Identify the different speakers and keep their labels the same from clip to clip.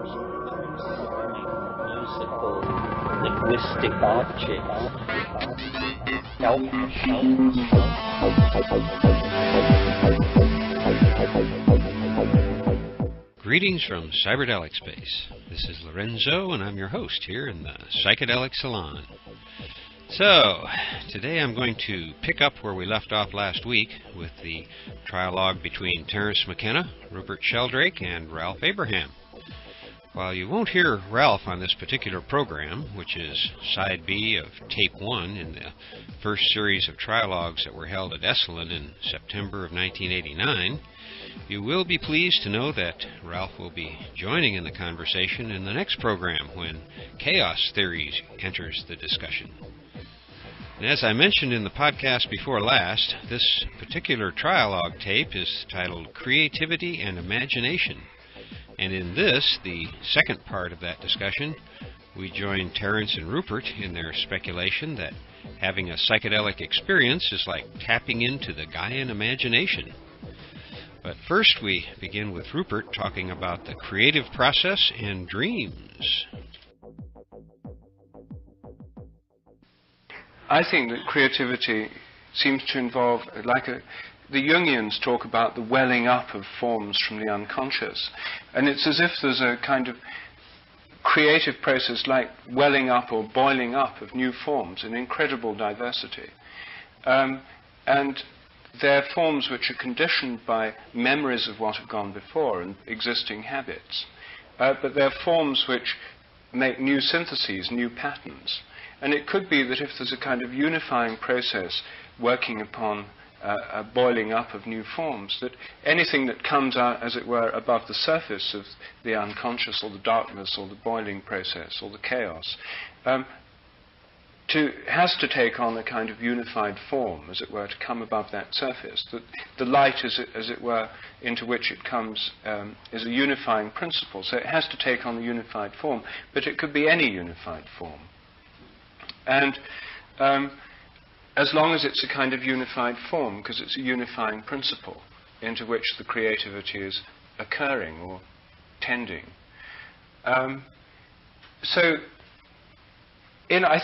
Speaker 1: musical, linguistic objects.
Speaker 2: Greetings from Cyberdelic Space. This is Lorenzo, and I'm your host here in the Psychedelic Salon. So, today I'm going to pick up where we left off last week with the trialogue between Terence McKenna, Rupert Sheldrake, and Ralph Abraham. While you won't hear Ralph on this particular program, which is Side B of Tape 1 in the first series of trialogues that were held at Esalen in September of 1989, you will be pleased to know that Ralph will be joining in the conversation in the next program when chaos theories enters the discussion. And as I mentioned in the podcast before last, this particular trialogue tape is titled Creativity and Imagination. And in this, the second part of that discussion, we join Terence and Rupert in their speculation that having a psychedelic experience is like tapping into the Gaian imagination. But first we begin with Rupert talking about the creative process and dreams.
Speaker 3: I think that creativity seems to involve, the Jungians talk about the welling up of forms from the unconscious. And it's as if there's a kind of creative process like welling up or boiling up of new forms in incredible diversity. And they're forms which are conditioned by memories of what have gone before and existing habits. But they're forms which make new syntheses, new patterns. And it could be that if there's a kind of unifying process working upon a boiling up of new forms, that anything that comes out, as it were, above the surface of the unconscious or the darkness or the boiling process or the chaos, has to take on a kind of unified form, as it were, to come above that surface. That the light, as it were, into which it comes is a unifying principle. So it has to take on a unified form, but it could be any unified form. And as long as it's a kind of unified form, because it's a unifying principle into which the creativity is occurring or tending. I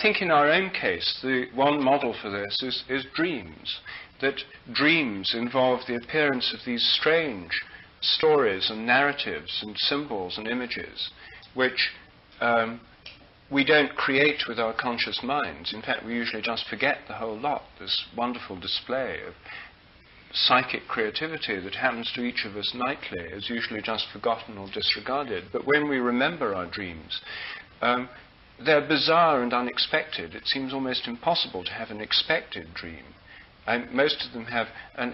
Speaker 3: think in our own case, the one model for this is dreams. That dreams involve the appearance of these strange stories and narratives and symbols and images, which we don't create with our conscious minds. In fact, we usually just forget the whole lot. This wonderful display of psychic creativity that happens to each of us nightly is usually just forgotten or disregarded. But when we remember our dreams, they're bizarre and unexpected. It seems almost impossible to have an expected dream. And most of them have a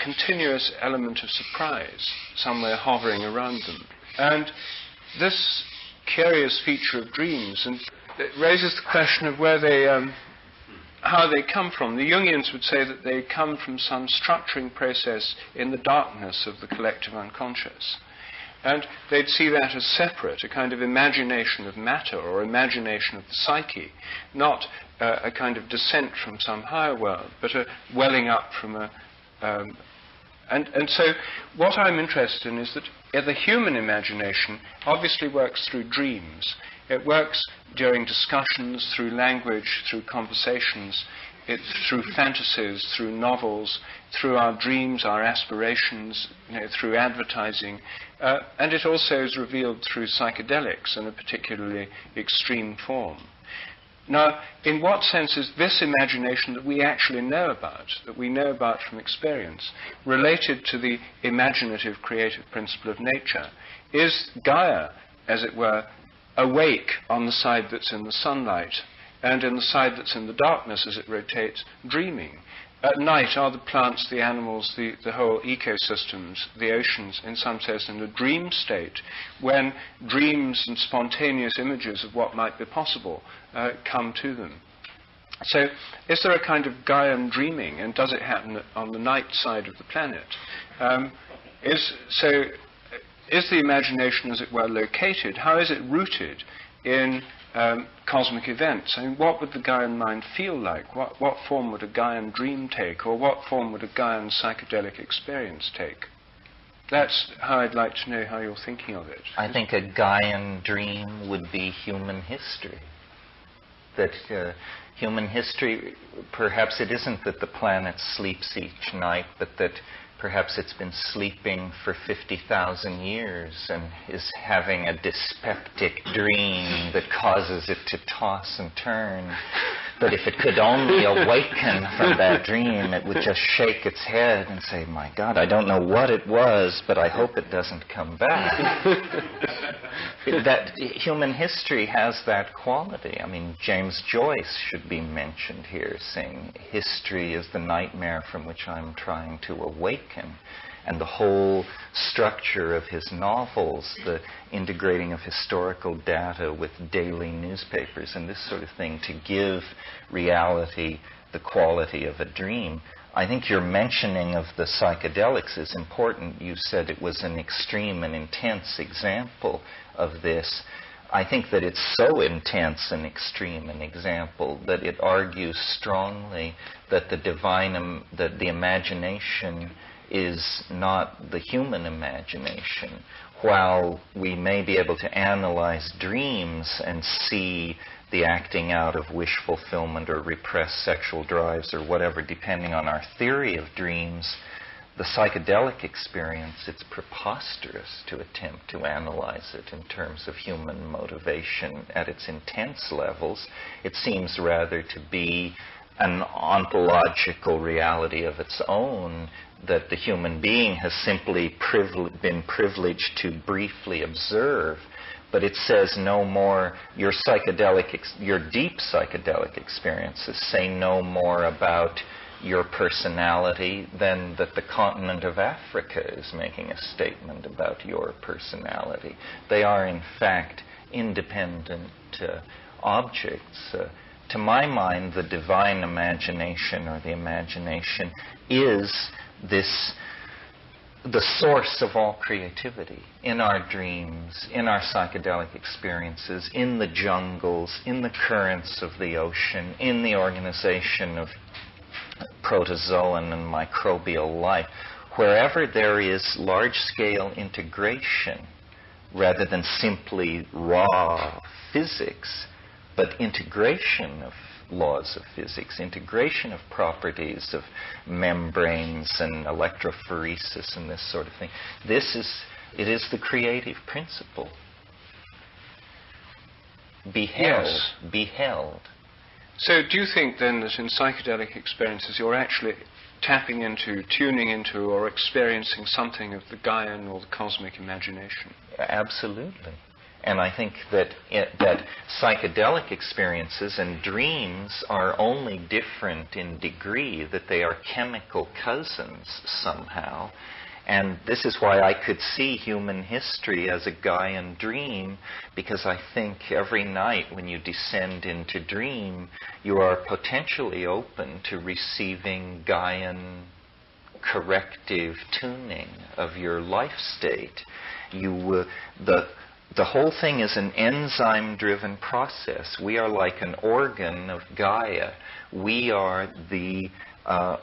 Speaker 3: continuous element of surprise somewhere hovering around them. And this curious feature of dreams, and it raises the question of where how they come from. The Jungians would say that they come from some structuring process in the darkness of the collective unconscious. And they'd see that as separate, a kind of imagination of matter or imagination of the psyche, not a kind of descent from some higher world, but a welling up from a... And so what I'm interested in is that the human imagination obviously works through dreams. It works during discussions, through language, through conversations, through fantasies, through novels, through our dreams, our aspirations, through advertising. And it also is revealed through psychedelics in a particularly extreme form. Now, in what sense is this imagination that we actually know about, that we know about from experience, related to the imaginative creative principle of nature? Is Gaia, as it were, awake on the side that's in the sunlight, and in the side that's in the darkness as it rotates, dreaming? At night, are the plants, the animals, the whole ecosystems, the oceans, in some sense, in a dream state, when dreams and spontaneous images of what might be possible come to them? So, is there a kind of Gaian dreaming, and does it happen on the night side of the planet? Is the imagination, as it were, located? How is it rooted in cosmic events? I mean, what would the Gaian mind feel like? What form would a Gaian dream take, or what form would a Gaian psychedelic experience take? That's how I'd like to know how you're thinking of it.
Speaker 4: I think a Gaian dream would be human history. That human history, perhaps it isn't that the planet sleeps each night, but that perhaps it's been sleeping for 50,000 years and is having a dyspeptic dream that causes it to toss and turn. But if it could only awaken from that dream, it would just shake its head and say, "My God, I don't know what it was, but I hope it doesn't come back." That human history has that quality. I mean, James Joyce should be mentioned here, saying, "History is the nightmare from which I'm trying to awaken." And the whole structure of his novels, the integrating of historical data with daily newspapers and this sort of thing to give reality the quality of a dream. I think your mentioning of the psychedelics is important. You said it was an extreme and intense example of this. I think that it's so intense and extreme an example that it argues strongly that that the imagination is not the human imagination. While we may be able to analyze dreams and see the acting out of wish fulfillment or repressed sexual drives or whatever, depending on our theory of dreams, the psychedelic experience, it's preposterous to attempt to analyze it in terms of human motivation at its intense levels. It seems rather to be an ontological reality of its own that the human being has simply been privileged to briefly observe. But it says no more, your deep psychedelic experiences say no more about your personality than that the continent of Africa is making a statement about your personality. They are, in fact, independent objects. To my mind, the divine imagination or the imagination is the source of all creativity in our dreams, in our psychedelic experiences, in the jungles, in the currents of the ocean, in the organization of protozoan and microbial life. Wherever there is large-scale integration, rather than simply raw physics, but integration of laws of physics, integration of properties of membranes and electrophoresis and this sort of thing. It is the creative principle. Beheld.
Speaker 3: So do you think then that in psychedelic experiences you're actually tuning into or experiencing something of the Gaian or the cosmic imagination?
Speaker 4: Absolutely. And I think that psychedelic experiences and dreams are only different in degree, that they are chemical cousins somehow. And this is why I could see human history as a Gaian dream, because I think every night when you descend into dream, you are potentially open to receiving Gaian corrective tuning of your life state. The whole thing is an enzyme-driven process. We are like an organ of Gaia. We are the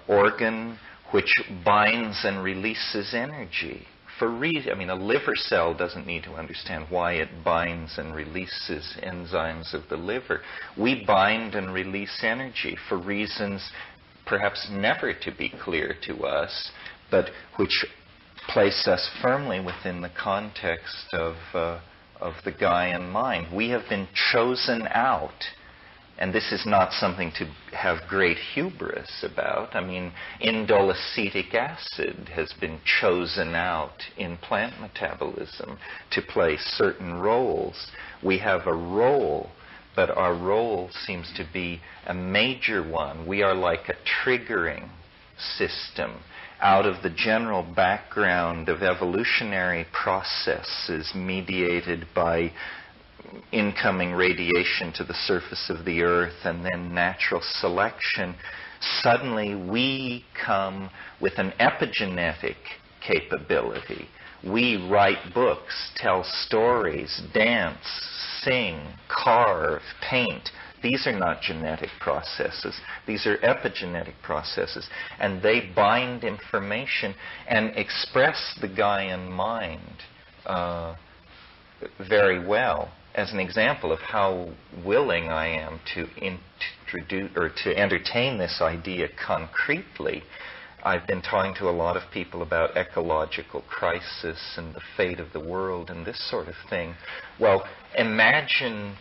Speaker 4: organ which binds and releases energy. A liver cell doesn't need to understand why it binds and releases enzymes of the liver. We bind and release energy for reasons perhaps never to be clear to us, but which place us firmly within the context of the Gaian mind. We have been chosen out, and this is not something to have great hubris about. I mean, indolacetic acid has been chosen out in plant metabolism to play certain roles. We have a role, but our role seems to be a major one. We are like a triggering system out of the general background of evolutionary processes mediated by incoming radiation to the surface of the earth and then natural selection. Suddenly we come with an epigenetic capability. We write books, tell stories, dance, sing, carve, paint, These are not genetic processes. These are epigenetic processes. And they bind information and express the Gaian mind very well. As an example of how willing I am to introduce or to entertain this idea concretely, I've been talking to a lot of people about ecological crisis and the fate of the world and this sort of thing. Well, imagine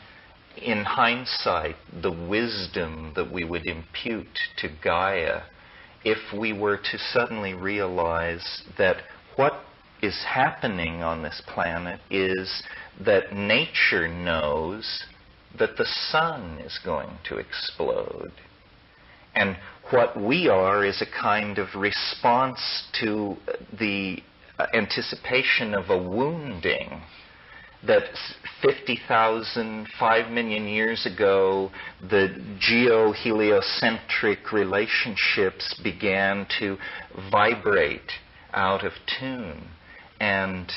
Speaker 4: in hindsight the wisdom that we would impute to Gaia if we were to suddenly realize that what is happening on this planet is that nature knows that the sun is going to explode. And what we are is a kind of response to the anticipation of a wounding that 50,000, 5 million years ago, the geo-heliocentric relationships began to vibrate out of tune. And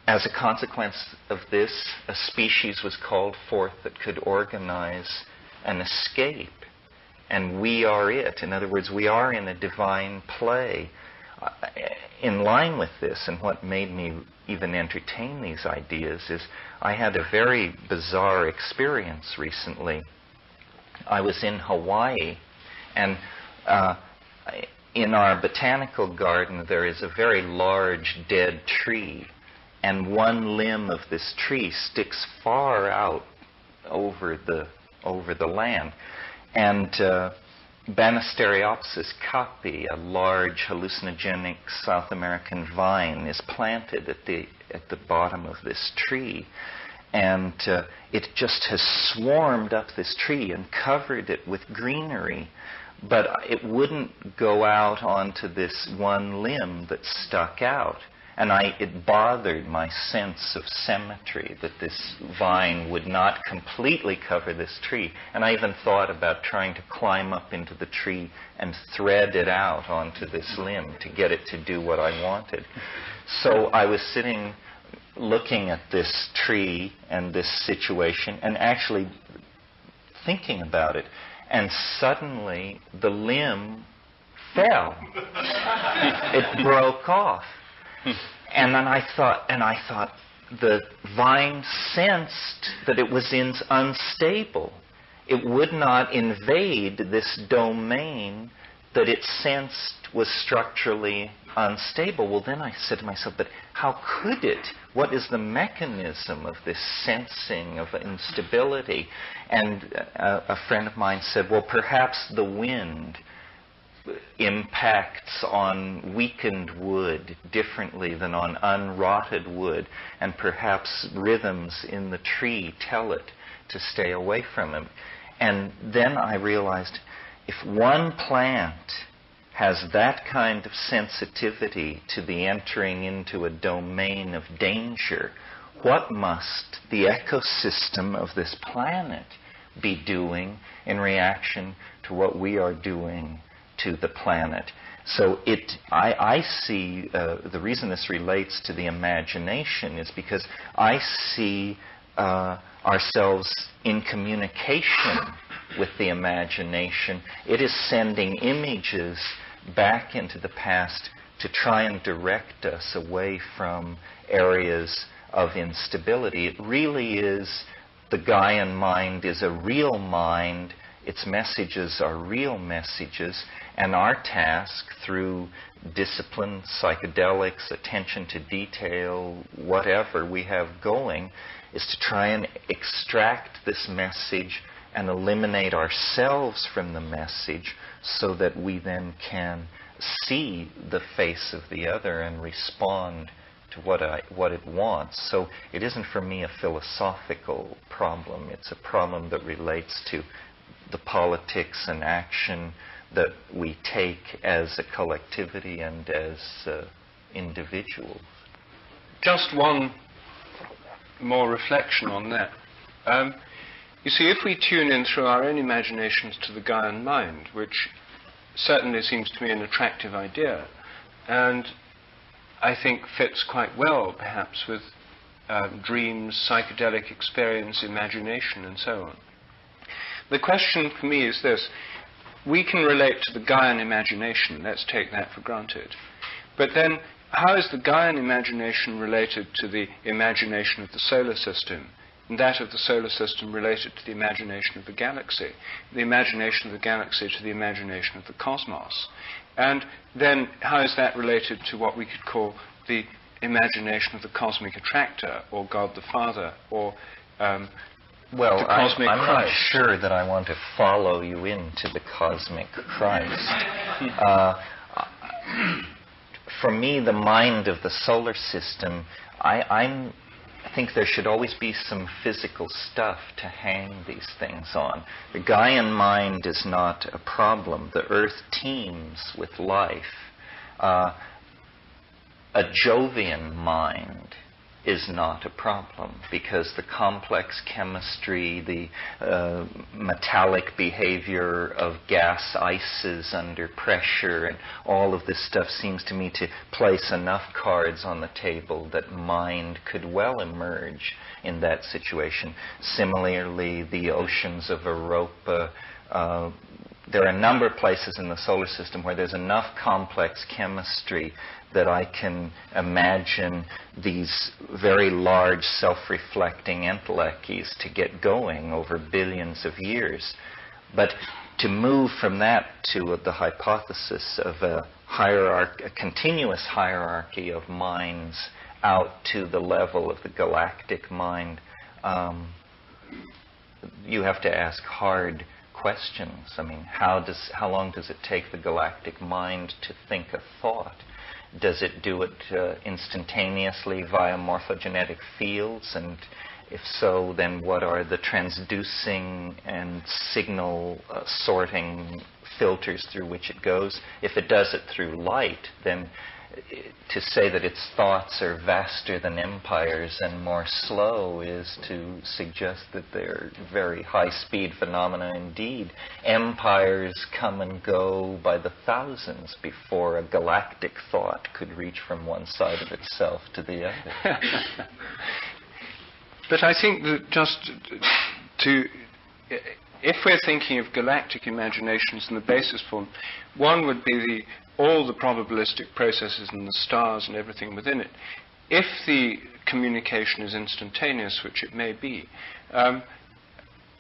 Speaker 4: as a consequence of this, a species was called forth that could organize an escape. And we are it. In other words, we are in a divine play. In line with this, and what made me even entertain these ideas, is I had a very bizarre experience recently. I was in Hawaii, and in our botanical garden there is a very large dead tree, and one limb of this tree sticks far out over the land. And Banisteriopsis caapi, a large hallucinogenic South American vine, is planted at the bottom of this tree. And it just has swarmed up this tree and covered it with greenery. But it wouldn't go out onto this one limb that stuck out. And it bothered my sense of symmetry that this vine would not completely cover this tree. And I even thought about trying to climb up into the tree and thread it out onto this limb to get it to do what I wanted. So I was sitting looking at this tree and this situation and actually thinking about it. And suddenly the limb fell. It broke off. And then I thought, the vine sensed that it was unstable. It would not invade this domain that it sensed was structurally unstable. Well, then I said to myself, but how could it? What is the mechanism of this sensing of instability? And a friend of mine said, well, perhaps the wind impacts on weakened wood differently than on unrotted wood, and perhaps rhythms in the tree tell it to stay away from him. And then I realized, if one plant has that kind of sensitivity to the entering into a domain of danger, what must the ecosystem of this planet be doing in reaction to what we are doing to the planet? So I see the reason this relates to the imagination is because I see ourselves in communication with the imagination. It is sending images back into the past to try and direct us away from areas of instability. It really is, the Gaian mind is a real mind. Its messages are real messages, and our task through discipline, psychedelics, attention to detail, whatever we have going, is to try and extract this message and eliminate ourselves from the message so that we then can see the face of the other and respond to what it wants. So it isn't for me a philosophical problem. It's a problem that relates to the politics and action that we take as a collectivity and as individuals.
Speaker 3: Just one more reflection on that. You see, if we tune in through our own imaginations to the Gaian mind, which certainly seems to me an attractive idea, and I think fits quite well, perhaps, with dreams, psychedelic experience, imagination, and so on. The question for me is this. We can relate to the Gaian imagination, let's take that for granted. But then, how is the Gaian imagination related to the imagination of the solar system, and that of the solar system related to the imagination of the galaxy, the imagination of the galaxy to the imagination of the cosmos? And then, how is that related to what we could call the imagination of the cosmic attractor, or God the Father, or
Speaker 4: well,
Speaker 3: the cosmic
Speaker 4: I'm
Speaker 3: Christ?
Speaker 4: not sure that I want to follow you into the cosmic Christ. For me, the mind of the solar system, I think there should always be some physical stuff to hang these things on. The Gaian mind is not a problem. The Earth teems with life. A Jovian mind is not a problem, because the complex chemistry, the metallic behavior of gas ices under pressure, and all of this stuff seems to me to place enough cards on the table that mind could well emerge in that situation. Similarly, the oceans of Europa, there are a number of places in the solar system where there's enough complex chemistry that I can imagine these very large self-reflecting entelechies to get going over billions of years. But to move from that to the hypothesis of a continuous hierarchy of minds out to the level of the galactic mind, you have to ask hard questions. I mean, how long does it take the galactic mind to think a thought? Does it do it instantaneously via morphogenetic fields? And if so, then what are the transducing and signal sorting filters through which it goes? If it does it through light, then to say that its thoughts are vaster than empires and more slow is to suggest that they're very high-speed phenomena indeed. Empires come and go by the thousands before a galactic thought could reach from one side of itself to the other.
Speaker 3: But I think that if we're thinking of galactic imaginations in the basis form, one would be all the probabilistic processes and the stars and everything within it. If the communication is instantaneous, which it may be,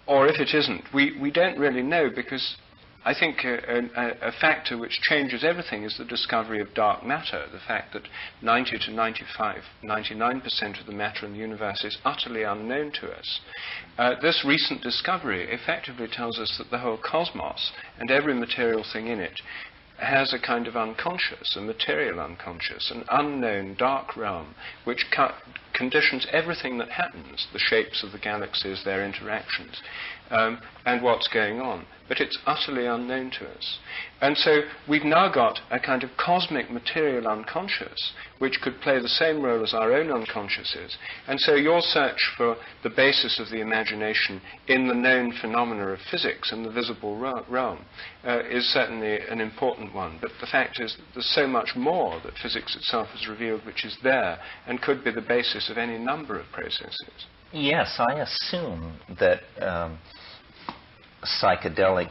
Speaker 3: or if it isn't, we don't really know, because I think a factor which changes everything is the discovery of dark matter, the fact that 90 to 99% of the matter in the universe is utterly unknown to us. This recent discovery effectively tells us that the whole cosmos and every material thing in it has a kind of unconscious, a material unconscious, an unknown dark realm, which conditions everything that happens, the shapes of the galaxies, their interactions, and what's going on. But it's utterly unknown to us. And so we've now got a kind of cosmic material unconscious, which could play the same role as our own unconsciouses. And so your search for the basis of the imagination in the known phenomena of physics and the visible realm is certainly an important one. But the fact is that there's so much more that physics itself has revealed which is there and could be the basis of any number of processes.
Speaker 4: Yes, I assume that psychedelics,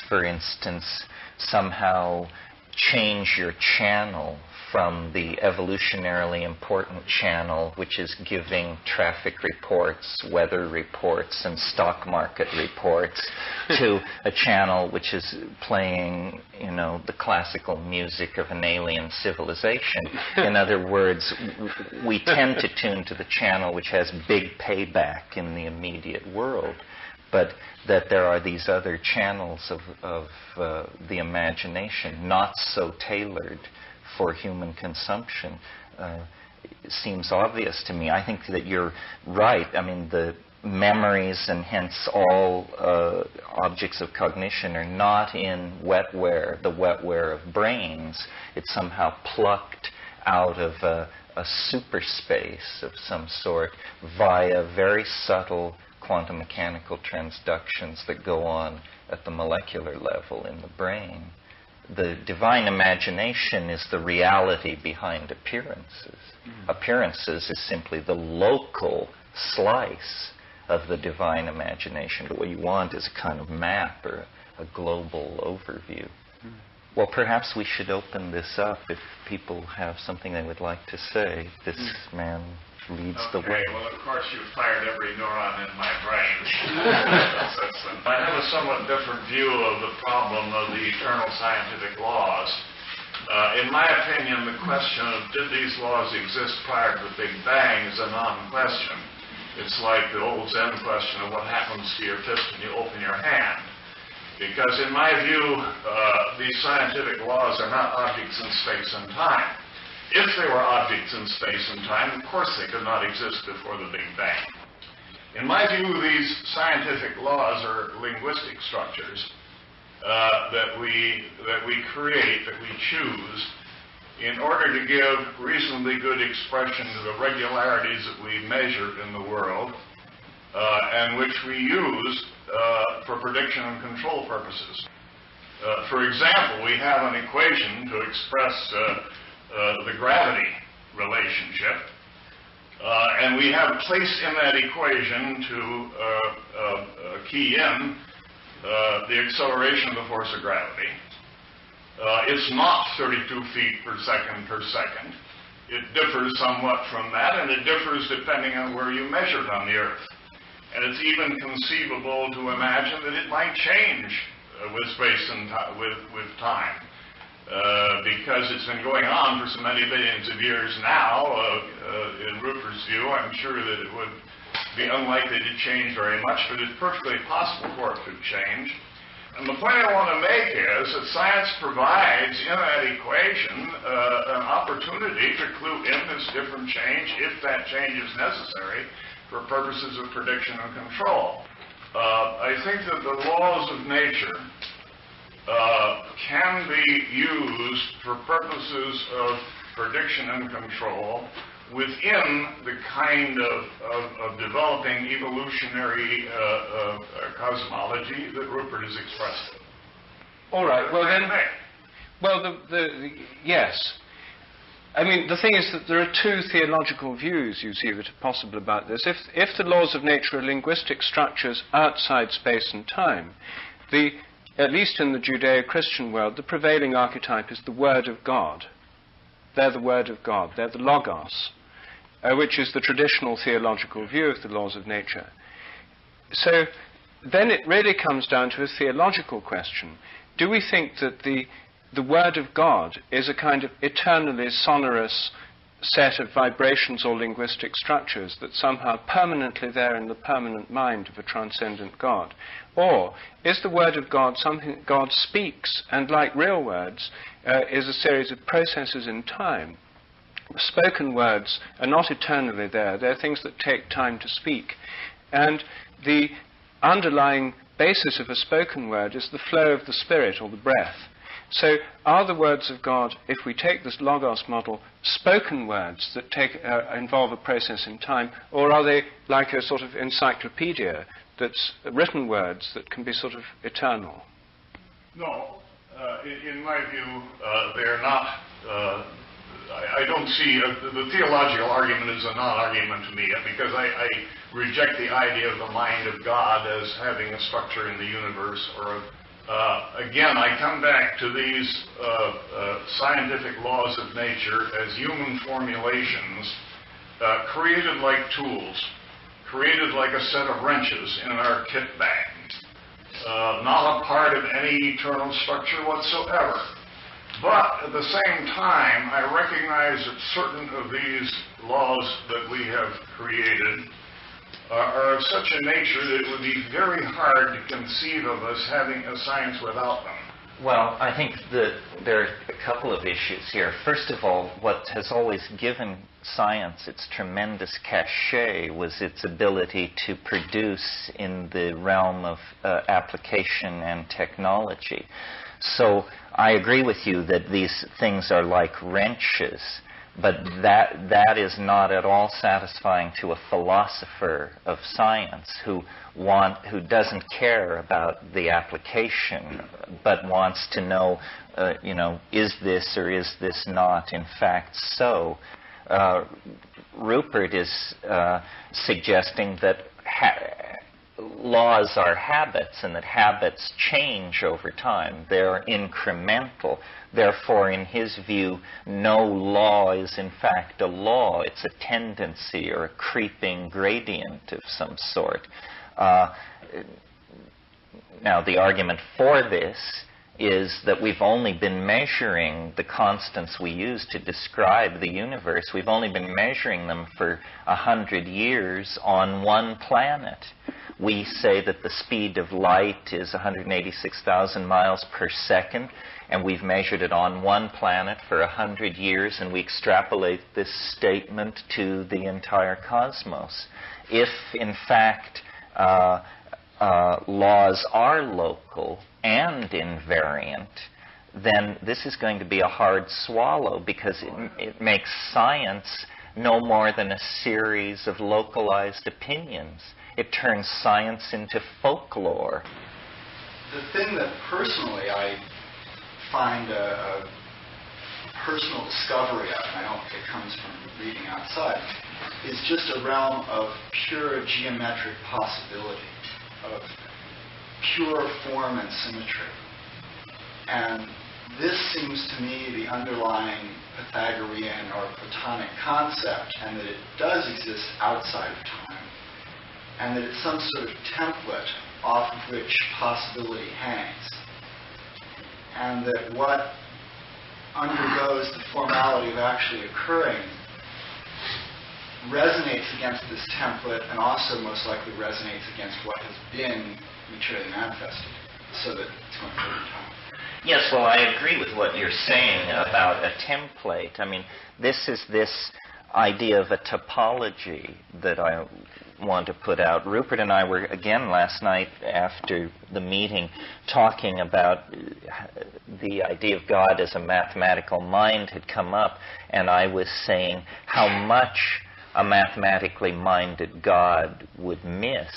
Speaker 4: for instance, somehow change your channel from the evolutionarily important channel, which is giving traffic reports, weather reports, and stock market reports, to a channel which is playing, the classical music of an alien civilization. In other words, we tend to tune to the channel which has big payback in the immediate world, but that there are these other channels of the imagination, not so tailored for human consumption, seems obvious to me. I think that you're right. I mean, the memories and hence all objects of cognition are not in wetware, the wetware of brains. It's somehow plucked out of a super space of some sort via very subtle quantum mechanical transductions that go on at the molecular level in the brain. the divine imagination is the reality behind appearances. Appearances is simply the local slice of the divine imagination. But what you want is a kind of map or a global overview. Well, perhaps we should open this up if people have something they would like to say. This man leads the way.
Speaker 5: Well, of course, you've fired every neuron in my brain. I have a somewhat different view of the problem of the eternal scientific laws. In my opinion, the question of did these laws exist prior to the Big Bang is a non-question. It's like the old Zen question of what happens to your fist when you open your hand. Because in my view, these scientific laws are not objects in space and time. If they were objects in space and time, of course they could not exist before the Big Bang. In my view, these scientific laws are linguistic structures that we create, that we choose, in order to give reasonably good expression to the regularities that we measure in the world, and which we use for prediction and control purposes. For example, we have an equation to express the gravity relationship, and we have placed in that equation to key in the acceleration of the force of gravity. It's not 32 feet per second. It differs somewhat from that, and it differs depending on where you measure it on the Earth. And it's even conceivable to imagine that it might change with space and with time. Because it's been going on for so many billions of years now, in Rupert's view, I'm sure that it would be unlikely to change very much, but it's perfectly possible for it to change. And the point I want to make is that science provides in that equation an opportunity to clue in this different change, if that change is necessary, for purposes of prediction and control. I think that the laws of nature can be used for purposes of prediction and control within the kind of developing evolutionary cosmology that Rupert has expressed.
Speaker 3: All right. Well then, yes. I mean, the thing is that there are two theological views, you see, that are possible about this. If the laws of nature are linguistic structures outside space and time, at least in the Judeo-Christian world, the prevailing archetype is the Word of God. They're the Word of God. They're the Logos, which is the traditional theological view of the laws of nature. So then it really comes down to a theological question. Do we think that the Word of God is a kind of eternally sonorous set of vibrations or linguistic structures that's somehow permanently there in the permanent mind of a transcendent God? Or is the Word of God something that God speaks, and like real words, is a series of processes in time? Spoken words are not eternally there. They're things that take time to speak. And the underlying basis of a spoken word is the flow of the Spirit or the breath. So are the words of God, if we take this Logos model, spoken words that involve a process in time, or are they like a sort of encyclopedia that's written words that can be sort of eternal?
Speaker 5: No. In my view, they're not. I don't see the theological argument is a non-argument to me, because I reject the idea of the mind of God as having a structure in the universe. Or again, I come back to these scientific laws of nature as human formulations created like tools, created like a set of wrenches in our kit bag, not a part of any eternal structure whatsoever. But at the same time, I recognize that certain of these laws that we have created are of such a nature that it would be very hard to conceive of us having a science without them.
Speaker 4: Well, I think that there are a couple of issues here. First of all, what has always given science its tremendous cachet was its ability to produce in the realm of application and technology. So I agree with you that these things are like wrenches, But that is not at all satisfying to a philosopher of science who doesn't care about the application, but wants to know, is this or is this not in fact so? Rupert is suggesting that laws are habits, and that habits change over time. They're incremental. Therefore, in his view, no law is in fact a law. It's a tendency or a creeping gradient of some sort. Now, the argument for this is that we've only been measuring the constants we use to describe the universe. We've only been measuring them for 100 years on one planet. We say that the speed of light is 186,000 miles per second, and we've measured it on one planet for 100 years, and we extrapolate this statement to the entire cosmos. If, in fact, laws are local and invariant, then this is going to be a hard swallow, because it makes science no more than a series of localized opinions. It turns science into folklore.
Speaker 6: The thing that personally I find a personal discovery of, and I don't think it comes from reading outside, is just a realm of pure geometric possibility, of pure form and symmetry. And this seems to me the underlying Pythagorean or Platonic concept, and that it does exist outside of time, and that it's some sort of template off of which possibility hangs. And that what undergoes the formality of actually occurring resonates against this template, and also most likely resonates against what has been materially manifested, so that it's going through time.
Speaker 4: Yes, well, I agree with what you're saying about a template. I mean, this is this idea of a topology that I want to put out. Rupert and I were, again, last night after the meeting, talking about the idea of God as a mathematical mind had come up, and I was saying how much a mathematically minded God would miss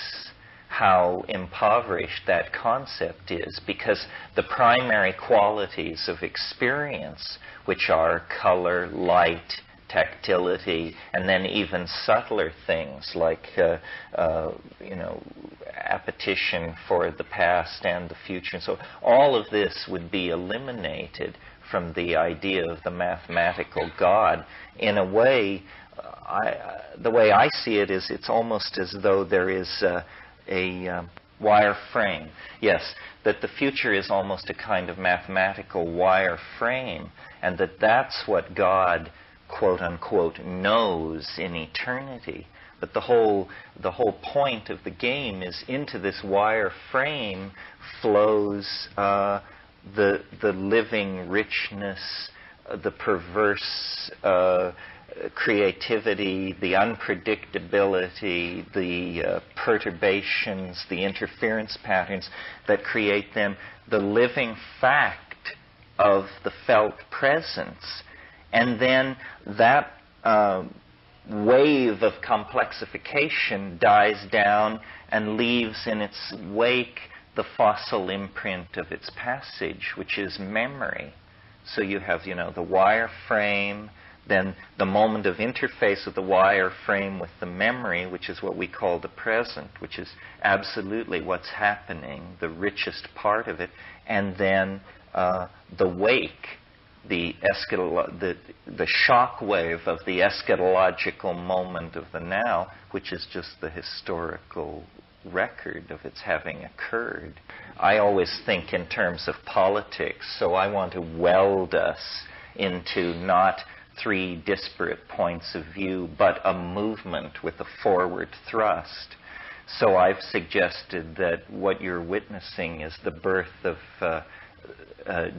Speaker 4: how impoverished that concept is, because the primary qualities of experience, which are color, light, tactility, and then even subtler things like appetition for the past and the future. And so all of this would be eliminated from the idea of the mathematical God. In a way, the way I see it is it's almost as though there is a wire frame. Yes, that the future is almost a kind of mathematical wire frame, and that's what God, quote unquote, knows in eternity. But the whole point of the game is into this wire frame flows the living richness, the perverse creativity, the unpredictability, the perturbations, the interference patterns that create them, the living fact of the felt presence. And then that wave of complexification dies down and leaves in its wake the fossil imprint of its passage, which is memory. So you have, the wire frame, then the moment of interface of the wire frame with the memory, which is what we call the present, which is absolutely what's happening, the richest part of it, and then the wake, the shock wave of the eschatological moment of the now, which is just the historical record of its having occurred. I always think in terms of politics, so I want to weld us into not three disparate points of view, but a movement with a forward thrust. So I've suggested that what you're witnessing is the birth of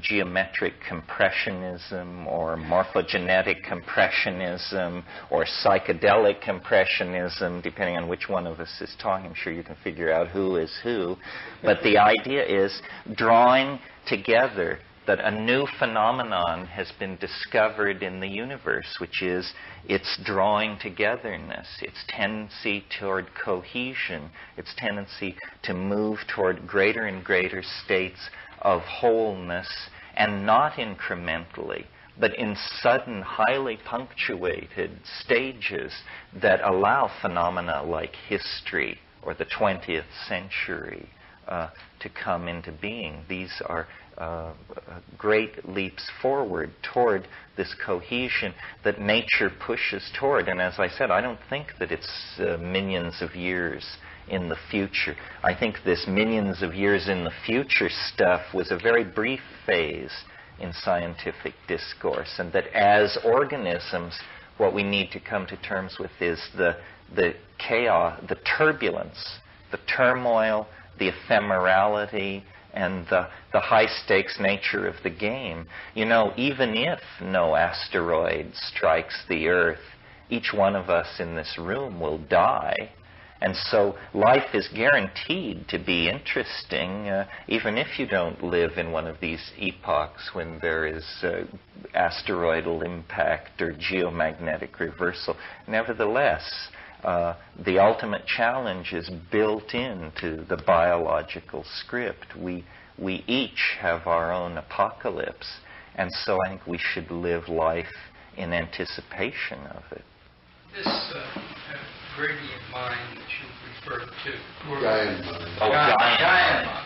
Speaker 4: geometric compressionism, or morphogenetic compressionism, or psychedelic compressionism, depending on which one of us is talking. I'm sure you can figure out who is who. But the idea is drawing together that a new phenomenon has been discovered in the universe, which is its drawing togetherness, its tendency toward cohesion, its tendency to move toward greater and greater states of wholeness, and not incrementally, but in sudden, highly punctuated stages that allow phenomena like history or the 20th century to come into being. These are great leaps forward toward this cohesion that nature pushes toward. And as I said, I don't think that it's millions of years in the future. I think this millions of years in the future stuff was a very brief phase in scientific discourse, and that as organisms, what we need to come to terms with is the chaos, the turbulence, the turmoil, the ephemerality, and the high-stakes nature of the game. You know, even if no asteroid strikes the Earth, each one of us in this room will die. And so life is guaranteed to be interesting, even if you don't live in one of these epochs when there is asteroidal impact or geomagnetic reversal. Nevertheless, the ultimate challenge is built into the biological script. We each have our own apocalypse, and so I think we should live life in anticipation of it.
Speaker 7: This gradient mind that you referred to.
Speaker 8: Gaian mind.
Speaker 4: Oh,
Speaker 7: Gaian mind.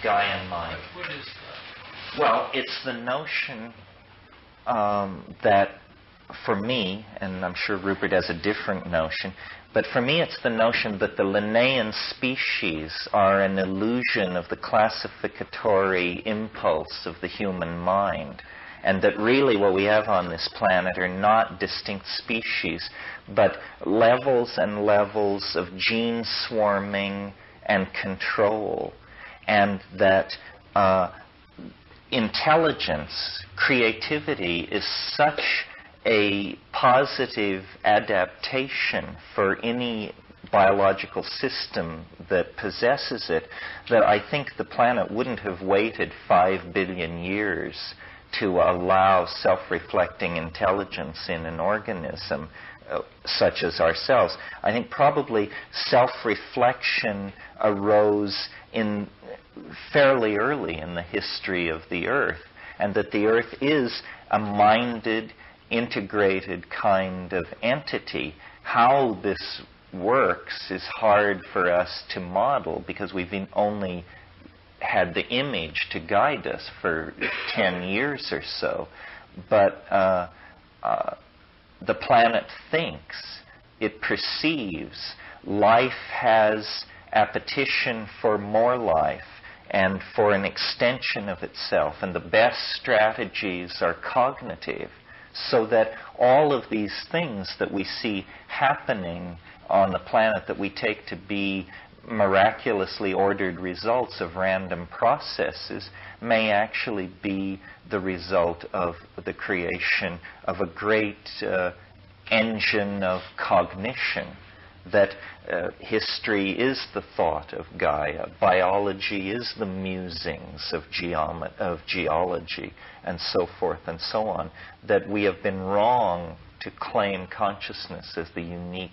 Speaker 4: Gaian mind.
Speaker 7: What is that?
Speaker 4: Well, it's the notion that, for me, and I'm sure Rupert has a different notion, but for me it's the notion that the Linnaean species are an illusion of the classificatory impulse of the human mind, and that really what we have on this planet are not distinct species, but levels and levels of gene swarming and control, and that intelligence, creativity is such a positive adaptation for any biological system that possesses it, that I think the planet wouldn't have waited 5 billion years to allow self-reflecting intelligence in an organism such as ourselves. I think probably self-reflection arose in fairly early in the history of the Earth, and that the Earth is a minded, integrated kind of entity. How this works is hard for us to model because we've only had the image to guide us for 10 years or so. But the planet thinks, it perceives, life has appetition for more life and for an extension of itself, and the best strategies are cognitive, so that all of these things that we see happening on the planet that we take to be miraculously ordered results of random processes may actually be the result of the creation of a great engine of cognition, that history is the thought of Gaia, biology is the musings of geology, and so forth and so on, that we have been wrong to claim consciousness as the unique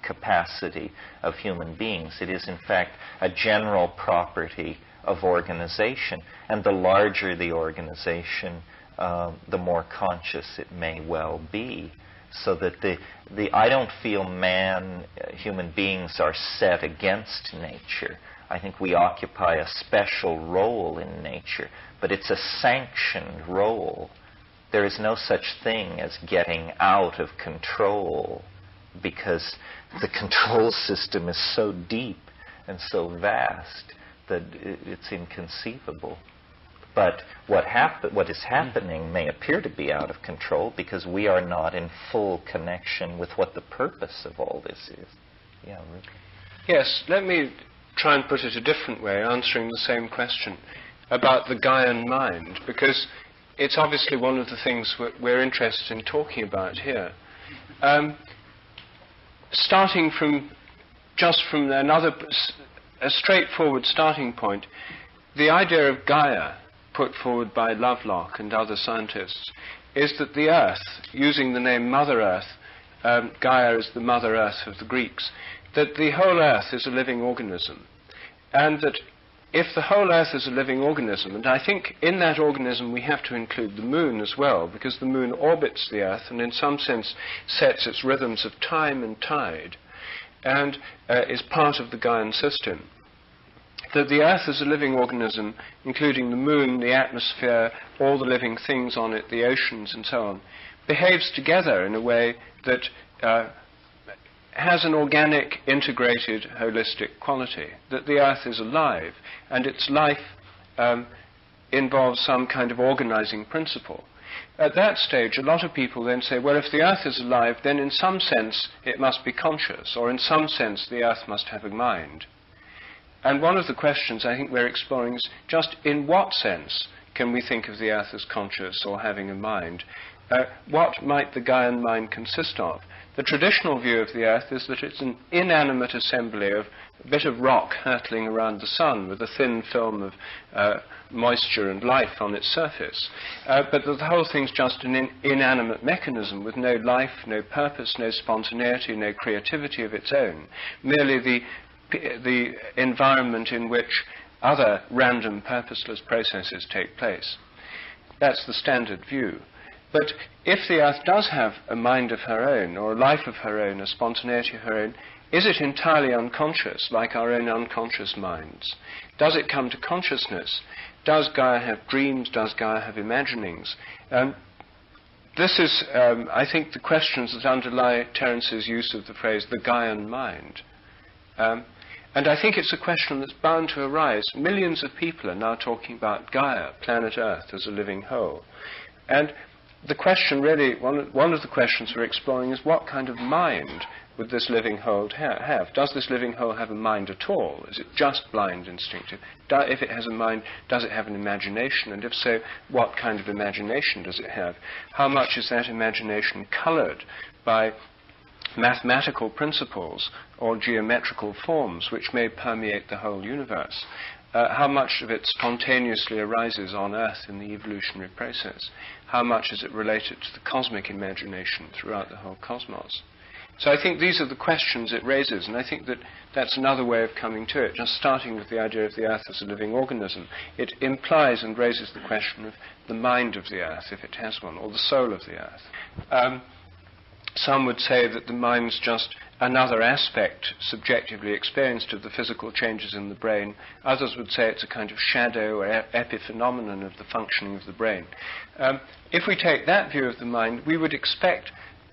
Speaker 4: capacity of human beings. It is, in fact, a general property of organization, and the larger the organization, the more conscious it may well be. So that I don't feel human beings are set against nature. I think we occupy a special role in nature, but it's a sanctioned role. There is no such thing as getting out of control, because the control system is so deep and so vast that it's inconceivable. But what is happening may appear to be out of control because we are not in full connection with what the purpose of all this is. Yeah, Ruben.
Speaker 3: Yes, let me try and put it a different way, answering the same question about the Gaian mind, because it's obviously one of the things we're interested in talking about here. Starting from a straightforward starting point, the idea of Gaia put forward by Lovelock and other scientists, is that the Earth, using the name Mother Earth, Gaia is the Mother Earth of the Greeks, that the whole Earth is a living organism, and that if the whole Earth is a living organism, and I think in that organism we have to include the Moon as well, because the Moon orbits the Earth and in some sense sets its rhythms of time and tide, and is part of the Gaian system, that the Earth is a living organism, including the Moon, the atmosphere, all the living things on it, the oceans and so on, behaves together in a way that has an organic, integrated, holistic quality, that the Earth is alive, and its life involves some kind of organizing principle. At that stage, a lot of people then say, well, if the Earth is alive, then in some sense it must be conscious, or in some sense the Earth must have a mind. And one of the questions I think we're exploring is just in what sense can we think of the Earth as conscious or having a mind? What might the Gaian mind consist of? The traditional view of the Earth is that it's an inanimate assembly of a bit of rock hurtling around the sun with a thin film of moisture and life on its surface. But that the whole thing's just an inanimate mechanism with no life, no purpose, no spontaneity, no creativity of its own. Merely the environment in which other random, purposeless processes take place. That's the standard view. But if the Earth does have a mind of her own, or a life of her own, a spontaneity of her own, is it entirely unconscious, like our own unconscious minds? Does it come to consciousness? Does Gaia have dreams? Does Gaia have imaginings? This is, I think, the questions that underlie Terence's use of the phrase, the Gaian mind. And I think it's a question that's bound to arise. Millions of people are now talking about Gaia, planet Earth, as a living whole. And the question really, one of the questions we're exploring is what kind of mind would this living whole have? Does this living whole have a mind at all? Is it just blind, instinctive? If it has a mind, does it have an imagination? And if so, what kind of imagination does it have? How much is that imagination colored by mathematical principles or geometrical forms which may permeate the whole universe? How much of it spontaneously arises on Earth in the evolutionary process? How much is it related to the cosmic imagination throughout the whole cosmos? So I think these are the questions it raises, and I think that that's another way of coming to it, just starting with the idea of the Earth as a living organism. It implies and raises the question of the mind of the Earth, if it has one, or the soul of the Earth. Some would say that the mind's just another aspect subjectively experienced of the physical changes in the brain. Others would say it's a kind of shadow or epiphenomenon of the functioning of the brain. If we take that view of the mind, we would expect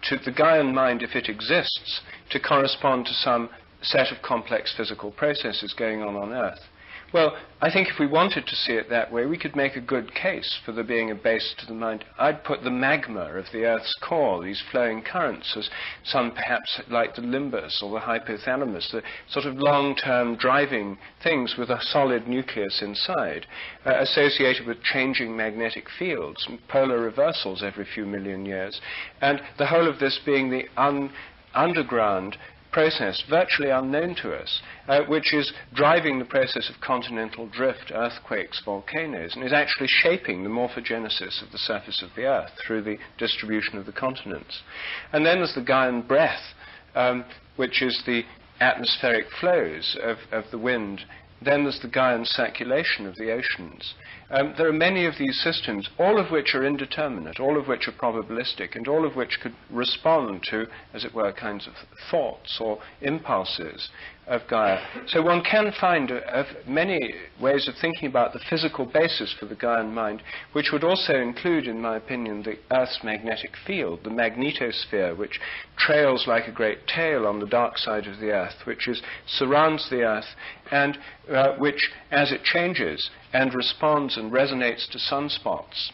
Speaker 3: the Gaian mind, if it exists, to correspond to some set of complex physical processes going on Earth. Well, I think if we wanted to see it that way, we could make a good case for there being a base to the mind. I'd put the magma of the Earth's core, these flowing currents, as some perhaps like the limbus or the hypothalamus, the sort of long-term driving things with a solid nucleus inside, associated with changing magnetic fields, and polar reversals every few million years, and the whole of this being the underground process, virtually unknown to us, which is driving the process of continental drift, earthquakes, volcanoes, and is actually shaping the morphogenesis of the surface of the Earth through the distribution of the continents. And then there's the Gaian breath, which is the atmospheric flows of the wind. Then there's the Gaian circulation of the oceans. There are many of these systems, all of which are indeterminate, all of which are probabilistic, and all of which could respond to, as it were, kinds of thoughts or impulses of Gaia. So one can find many ways of thinking about the physical basis for the Gaian mind, which would also include, in my opinion, the Earth's magnetic field, the magnetosphere, which trails like a great tail on the dark side of the Earth, which surrounds the Earth, and which, as it changes and responds and resonates to sunspots,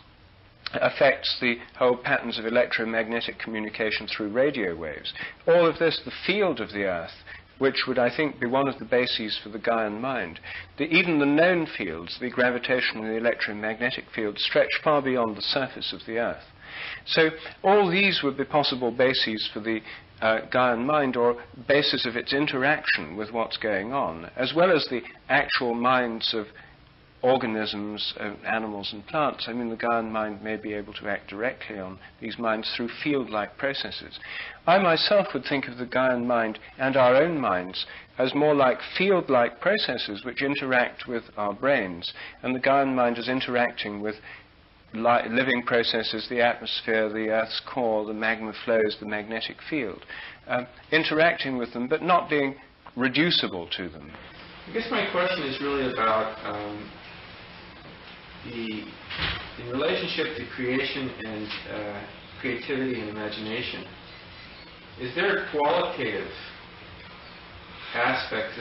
Speaker 3: affects the whole patterns of electromagnetic communication through radio waves. All of this, the field of the Earth, which would, I think, be one of the bases for the Gaian mind. Even the known fields, the gravitational and the electromagnetic fields, stretch far beyond the surface of the Earth. So all these would be possible bases for the Gaian mind, or basis of its interaction with what's going on, as well as the actual minds of organisms, animals and plants. I mean, the Gaian mind may be able to act directly on these minds through field-like processes. I myself would think of the Gaian mind and our own minds as more like field-like processes which interact with our brains, and the Gaian mind is interacting with living processes, the atmosphere, the Earth's core, the magma flows, the magnetic field, interacting with them but not being reducible to them.
Speaker 8: I guess my question is really about the relationship to creation and creativity and imagination. Is there a qualitative aspect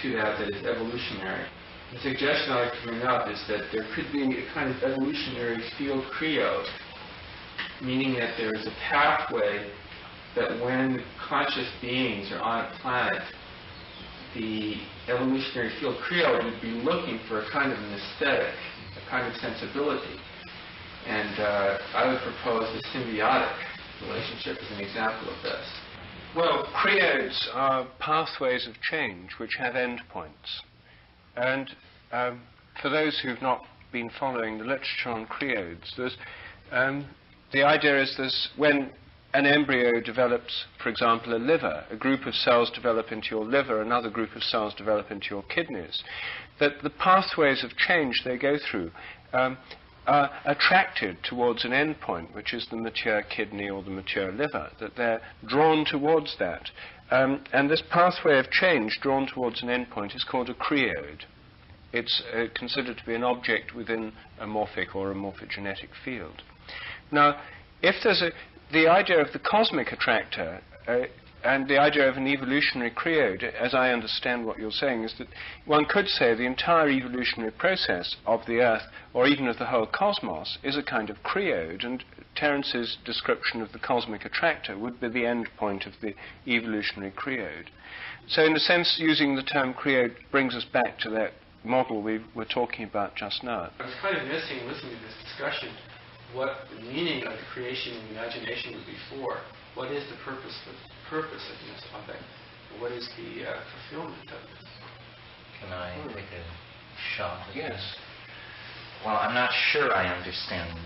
Speaker 8: to that is evolutionary? The suggestion I bring up is that there could be a kind of evolutionary field creode, meaning that there's a pathway that when conscious beings are on a planet, the evolutionary field creole would be looking for a kind of an aesthetic, a kind of sensibility. And I would propose the symbiotic relationship as an example of this.
Speaker 3: Well, creodes are pathways of change which have endpoints. And for those who've not been following the literature on creodes, the idea is this: when an embryo develops, for example, a liver, a group of cells develop into your liver, another group of cells develop into your kidneys, that the pathways of change they go through are attracted towards an endpoint, which is the mature kidney or the mature liver, that they're drawn towards that. And this pathway of change drawn towards an endpoint is called a creode. It's considered to be an object within a morphic or a morphogenetic field. Now, if there's the idea of the cosmic attractor and the idea of an evolutionary creode, as I understand what you're saying, is that one could say the entire evolutionary process of the Earth, or even of the whole cosmos, is a kind of creode, and Terence's description of the cosmic attractor would be the end point of the evolutionary creode. So in a sense, using the term creode brings us back to that model we were talking about just now.
Speaker 8: I was kind of missing, listening to this discussion, what the meaning of the creation and imagination would be for. What is the purpose of this topic? What is the fulfillment of this?
Speaker 4: Can I take a shot at
Speaker 3: Yes.
Speaker 4: this? Well, I'm not sure I understand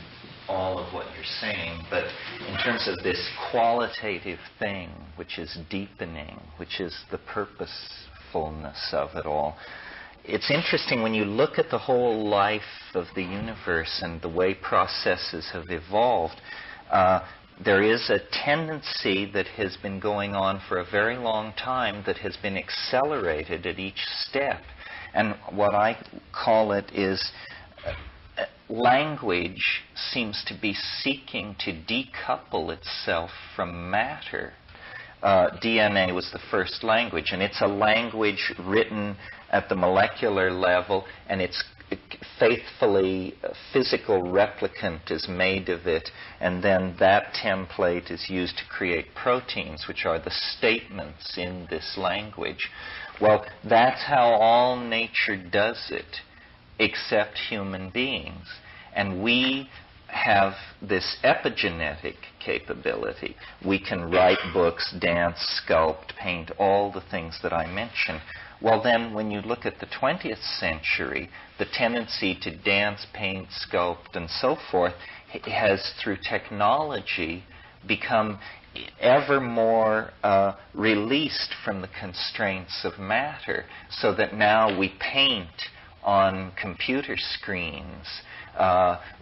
Speaker 4: all of what you're saying, but in terms of this qualitative thing, which is deepening, which is the purposefulness of it all, it's interesting when you look at the whole life of the universe and the way processes have evolved. There is a tendency that has been going on for a very long time that has been accelerated at each step. And what I call it is language seems to be seeking to decouple itself from matter. DNA was the first language, and it's a language written at the molecular level, and it's faithfully a physical replicant is made of it, and then that template is used to create proteins, which are the statements in this language. Well, that's how all nature does it, except human beings. And we have this epigenetic capability. We can write books, dance, sculpt, paint, all the things that I mentioned. Well, then, when you look at the 20th century, the tendency to dance, paint, sculpt, and so forth has, through technology, become ever more released from the constraints of matter, so that now we paint on computer screens.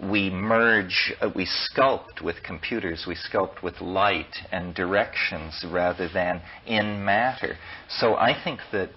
Speaker 4: We merge, we sculpt with computers, we sculpt with light and directions rather than in matter. So I think that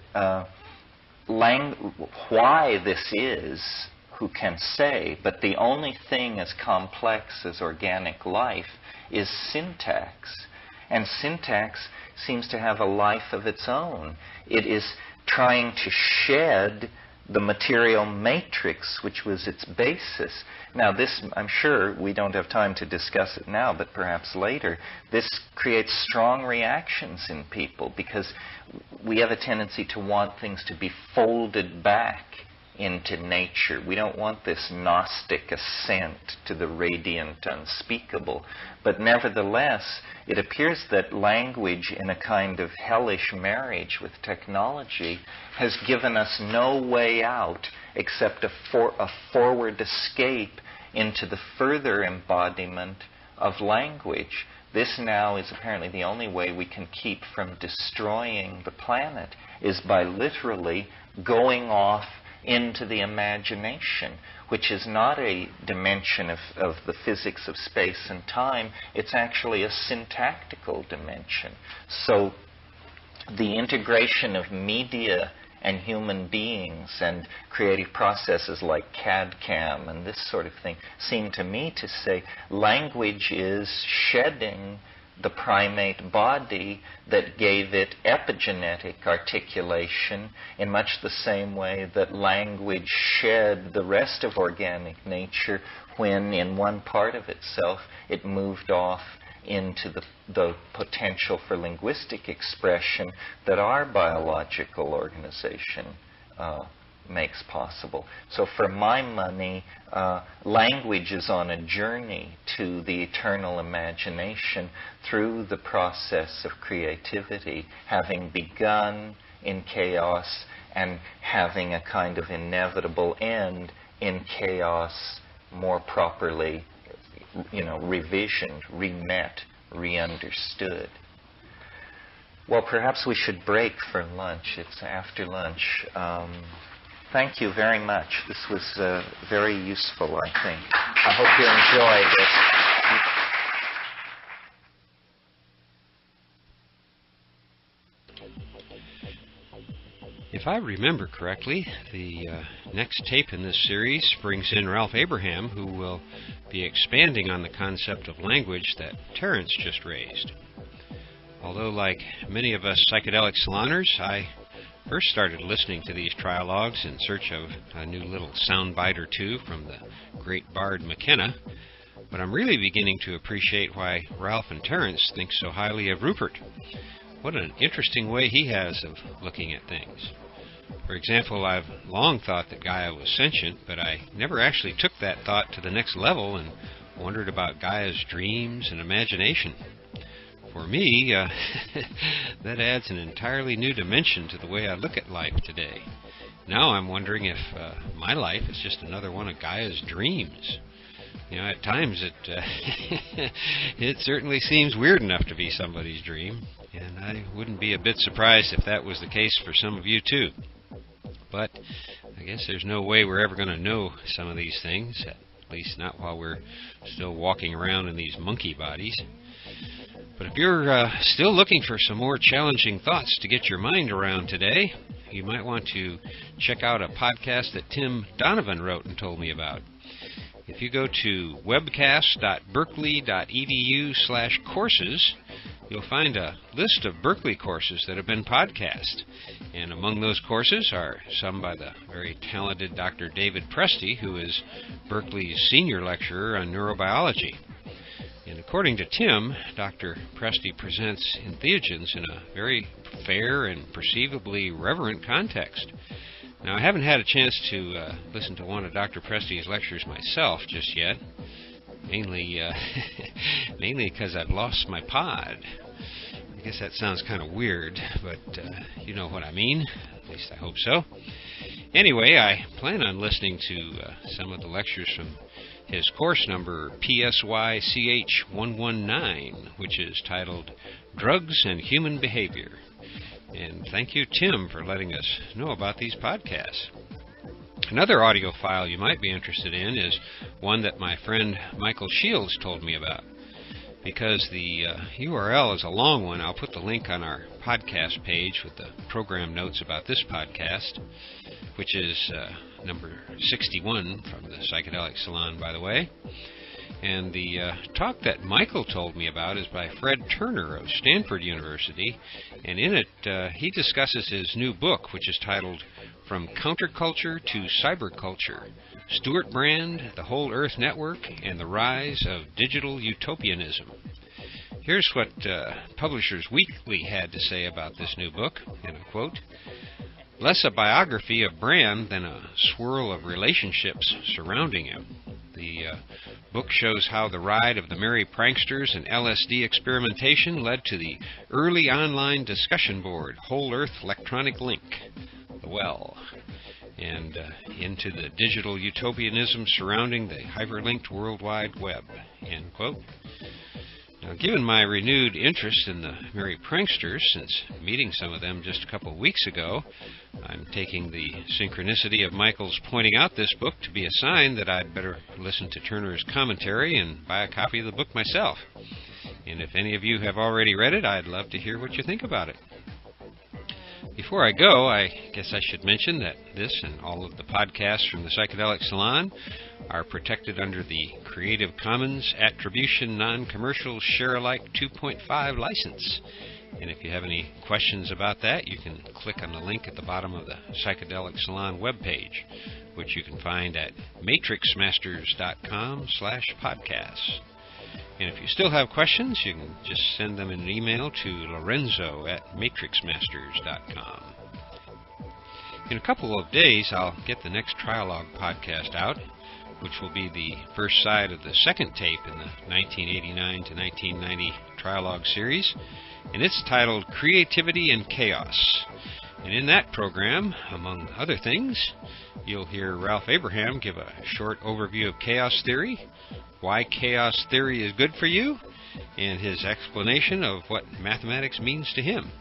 Speaker 4: why this is, who can say, but the only thing as complex as organic life is syntax. And syntax seems to have a life of its own. It is trying to shed the material matrix, which was its basis. Now, this, I'm sure we don't have time to discuss it now, but perhaps later, this creates strong reactions in people because we have a tendency to want things to be folded back into nature. We don't want this Gnostic ascent to the radiant unspeakable. But nevertheless, it appears that language, in a kind of hellish marriage with technology, has given us no way out except a forward escape into the further embodiment of language. This now is apparently the only way we can keep from destroying the planet, is by literally going off into the imagination, which is not a dimension of the physics of space and time. It's actually a syntactical dimension. So the integration of media and human beings and creative processes like CAD/CAM and this sort of thing seem to me to say language is shedding the primate body that gave it epigenetic articulation in much the same way that language shed the rest of organic nature when in one part of itself it moved off into the potential for linguistic expression that our biological organization makes possible. So for my money, language is on a journey to the eternal imagination through the process of creativity, having begun in chaos and having a kind of inevitable end in chaos, more properly, revisioned, remet, re-understood. Well, perhaps we should break for lunch. It's after lunch. Thank you very much. This was very useful, I think. I hope you enjoyed it.
Speaker 2: If I remember correctly, the next tape in this series brings in Ralph Abraham, who will be expanding on the concept of language that Terence just raised. Although, like many of us psychedelic saloners, I first started listening to these trialogues in search of a new little soundbite or two from the great bard McKenna, but I'm really beginning to appreciate why Ralph and Terence think so highly of Rupert. What an interesting way he has of looking at things. For example, I've long thought that Gaia was sentient, but I never actually took that thought to the next level and wondered about Gaia's dreams and imagination. For me, that adds an entirely new dimension to the way I look at life today. Now I'm wondering if my life is just another one of Gaia's dreams. At times it certainly seems weird enough to be somebody's dream, and I wouldn't be a bit surprised if that was the case for some of you too. But I guess there's no way we're ever going to know some of these things, at least not while we're still walking around in these monkey bodies. But if you're still looking for some more challenging thoughts to get your mind around today, you might want to check out a podcast that Tim Donovan wrote and told me about. If you go to webcast.berkeley.edu/courses, you'll find a list of Berkeley courses that have been podcast. And among those courses are some by the very talented Dr. David Presti, who is Berkeley's senior lecturer on neurobiology. And according to Tim, Dr. Presti presents entheogens in a very fair and perceivably reverent context. Now, I haven't had a chance to listen to one of Dr. Presti's lectures myself just yet, mainly because I've lost my pod. I guess that sounds kind of weird, but you know what I mean. At least I hope so. Anyway, I plan on listening to some of the lectures from his course number PSYCH119, which is titled Drugs and Human Behavior. And thank you, Tim, for letting us know about these podcasts. Another audio file you might be interested in is one that my friend Michael Shields told me about. Because the URL is a long one, I'll put the link on our podcast page with the program notes about this podcast, which is number 61 from the Psychedelic Salon, by the way. And the talk that Michael told me about is by Fred Turner of Stanford University, and in it he discusses his new book, which is titled From Counterculture to Cyberculture, Stuart Brand, the Whole Earth Network, and the Rise of Digital Utopianism. Here's what Publishers Weekly had to say about this new book, and I quote, less a biography of Brand than a swirl of relationships surrounding him. The book shows how the ride of the merry pranksters and LSD experimentation led to the early online discussion board, Whole Earth Electronic Link, the Well, and into the digital utopianism surrounding the hyperlinked World Wide Web, end quote. Now, given my renewed interest in the merry pranksters since meeting some of them just a couple of weeks ago, I'm taking the synchronicity of Michael's pointing out this book to be a sign that I'd better listen to Turner's commentary and buy a copy of the book myself. And if any of you have already read it, I'd love to hear what you think about it. Before I go, I guess I should mention that this and all of the podcasts from the Psychedelic Salon are protected under the Creative Commons Attribution Non-Commercial Share-alike 2.5 license. And if you have any questions about that, you can click on the link at the bottom of the Psychedelic Salon webpage, which you can find at matrixmasters.com/podcasts. And if you still have questions, you can just send them in an email to lorenzo@matrixmasters.com. In a couple of days, I'll get the next Trialogue podcast out, which will be the first side of the second tape in the 1989 to 1990 Trialogue series, and it's titled Creativity and Chaos. And in that program, among other things, you'll hear Ralph Abraham give a short overview of chaos theory, why chaos theory is good for you, and his explanation of what mathematics means to him.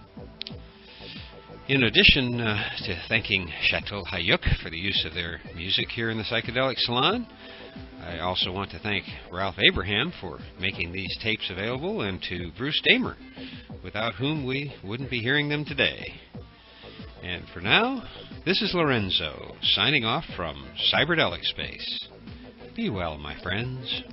Speaker 2: In addition to thanking Chateau Hayuk for the use of their music here in the Psychedelic Salon, I also want to thank Ralph Abraham for making these tapes available, and to Bruce Damer, without whom we wouldn't be hearing them today. And for now, this is Lorenzo, signing off from Cyberdelic Space. Be well, my friends.